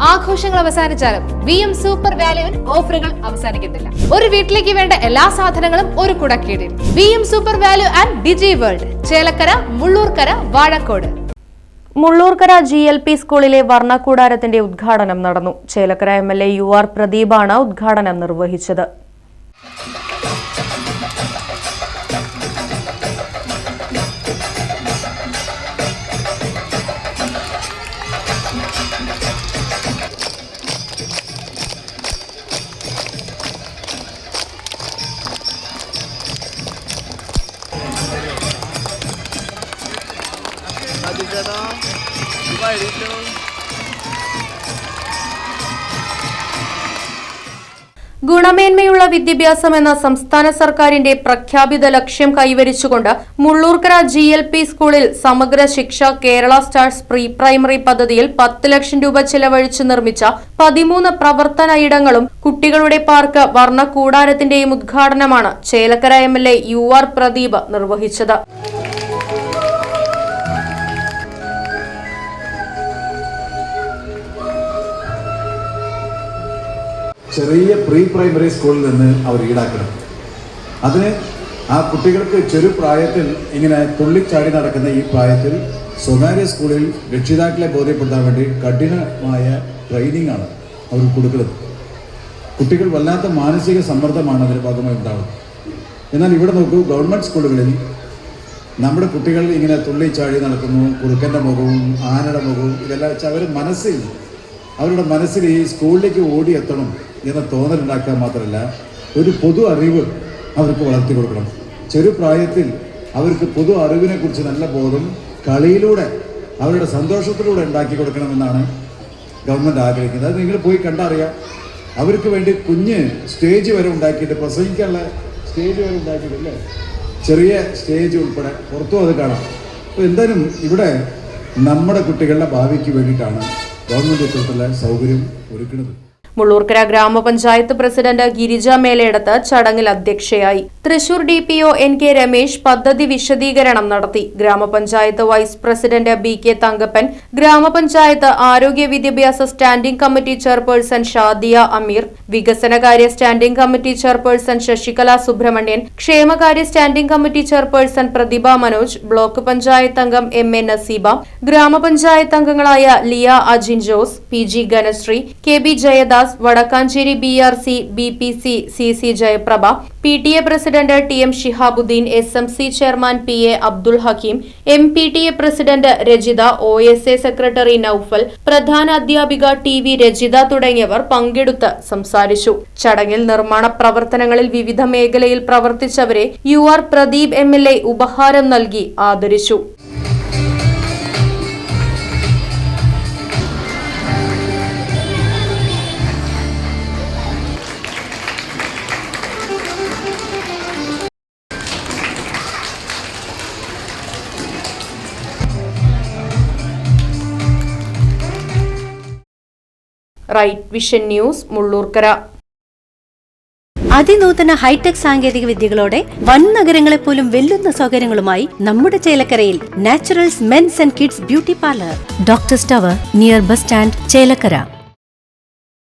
ആഘോഷങ്ങൾ അവസാനിച്ചാലും VM super വാല്യുവിൽ ഓഫറുകൾ അവസാനിക്കുന്നില്ല. ഒരു വീട്ടിലേക്ക് വേണ്ട എല്ലാ സാധനങ്ങളും ഒരു കുടക്കീഴിൽ. VM super value and digi world, Chelakkara, Mullurkara, Vazhakkode. Mullurkara GLP സ്കൂളിലെ വർണ്ണക്കൂടാരത്തിന്റെ ഉദ്ഘാടനം നടന്നു. ചേലക്കര MLA UR പ്രദീപാണ് ഉദ്ഘാടനം നിർവഹിച്ചത്. ഗുണമേന്മയുള്ള വിദ്യാഭ്യാസം എന്ന സംസ്ഥാന സർക്കാരിന്റെ പ്രഖ്യാപിത ലക്ഷ്യം കൈവരിച്ചുകൊണ്ട് മുള്ളൂർക്കര GLP സ്കൂളിൽ സമഗ്ര ശിക്ഷ കേരള സ്റ്റാർസ് പ്രീ പ്രൈമറി പദ്ധതിയിൽ 10 ലക്ഷം രൂപ ചെലവഴിച്ച് നിർമ്മിച്ച 13 പ്രവർത്തന ഇടങ്ങളും കുട്ടികളുടെ പാർക്ക് വർണ്ണക്കൂടാരത്തിന്റെയും ഉദ്ഘാടനമാണ് ചേലക്കര MLA UR പ്രദീപ് നിർവഹിച്ചത്. ചെറിയ പ്രീ പ്രൈമറി സ്കൂളിൽ നിന്ന് അവർ ഈടാക്കണം. അതിന് ആ കുട്ടികൾക്ക് ചെറുപ്രായത്തിൽ ഇങ്ങനെ തുള്ളിച്ചാടി നടക്കുന്ന ഈ പ്രായത്തിൽ സ്വകാര്യ സ്കൂളിൽ രക്ഷിതാക്കളെ ബോധ്യപ്പെടുത്താൻ വേണ്ടി കഠിനമായ ട്രെയിനിങ് ആണ് അവർ കൊടുക്കുന്നത്. കുട്ടികൾ വല്ലാത്ത മാനസിക സമ്മർദ്ദമാണ് അതിന് ഭാഗമായി ഉണ്ടാവുന്നത്. എന്നാൽ ഇവിടെ നോക്കൂ, ഗവൺമെൻറ് സ്കൂളുകളിൽ നമ്മുടെ കുട്ടികൾ ഇങ്ങനെ തുള്ളിച്ചാടി നടക്കുന്നു. കുറുക്കൻ്റെ മുഖവും ആനയുടെ മുഖവും ഇതെല്ലാം വെച്ചാൽ അവരുടെ മനസ്സിൽ ഈ സ്കൂളിലേക്ക് ഓടിയെത്തണം എന്ന തോന്നലുണ്ടാക്കാൻ മാത്രമല്ല, ഒരു പൊതു അറിവ് അവർക്ക് വളർത്തി കൊടുക്കണം. ചെറുപ്രായത്തിൽ അവർക്ക് പൊതു അറിവിനെ കുറിച്ച് നല്ല ബോധം കളിയിലൂടെ അവരുടെ സന്തോഷത്തിലൂടെ ഉണ്ടാക്കി കൊടുക്കണമെന്നാണ് ഗവൺമെൻറ് ആഗ്രഹിക്കുന്നത്. അത് നിങ്ങൾ പോയി കണ്ടറിയാം. അവർക്ക് വേണ്ടി കുഞ്ഞ് സ്റ്റേജ് വരെ ഉണ്ടാക്കിയിട്ട്, പ്രസംഗിക്കാനുള്ള സ്റ്റേജ് വരെ ഉണ്ടാക്കിയിട്ടില്ലേ, ചെറിയ സ്റ്റേജ് ഉൾപ്പെടെ പുറത്തും അത് കാണാം. അപ്പോൾ എന്തായാലും ഇവിടെ നമ്മുടെ കുട്ടികളുടെ ഭാവിക്ക് വേണ്ടിയിട്ടാണ് ഗവൺമെൻറ് ഇത്തരത്തിലുള്ള സൗകര്യം ഒരുക്കുന്നത്. മുള്ളൂർക്കര ഗ്രാമപഞ്ചായത്ത് പ്രസിഡന്റ് ഗിരിജ മേലേടത്ത് ചടങ്ങിൽ അധ്യക്ഷയായി. തൃശൂർ DPO NK രമേശ് പദ്ധതി വിശദീകരണം നടത്തി. ഗ്രാമപഞ്ചായത്ത് വൈസ് പ്രസിഡന്റ് BK തങ്കപ്പൻ, ഗ്രാമപഞ്ചായത്ത് ആരോഗ്യ വിദ്യാഭ്യാസ standing committee chairperson Shadiya Ameer, വികസനകാര്യ standing committee chairperson Sasikala Subrahmanyan, ക്ഷേമകാര്യ standing committee chairperson Prathibha Manoj, block panchayat അംഗം MA നസീബ, ഗ്രാമപഞ്ചായത്ത് അംഗങ്ങളായ Liya Ajin Jose, PG Ganasree, KB Jayadas, Vadakkanchery BRC BPC CC Jayaprabha, PTA president TM Shihabuddin, SMC chairman PA Abdul Hakeem, MPTA president Rajitha, OSA secretary Noufal, പ്രധാന അധ്യാപിക TV രജിത തുടങ്ങിയവർ പങ്കെടുത്ത് സംസാരിച്ചു. ചടങ്ങിൽ നിർമ്മാണ പ്രവർത്തനങ്ങളിൽ വിവിധ മേഖലയിൽ പ്രവർത്തിച്ചവരെ UR പ്രദീപ് MLA ഉപഹാരം നൽകി ആദരിച്ചു. Right Vision News, Mullurkara. അതിനൂതന ഹൈടെക് സാങ്കേതിക വിദ്യകളോടെ വൻ നഗരങ്ങളെ പോലും വെല്ലുന്ന സൗകര്യങ്ങളുമായി നമ്മുടെ ചേലക്കരയിൽ Naturals men's and kids beauty parlour, doctors tower, near bus stand, Chelakkara.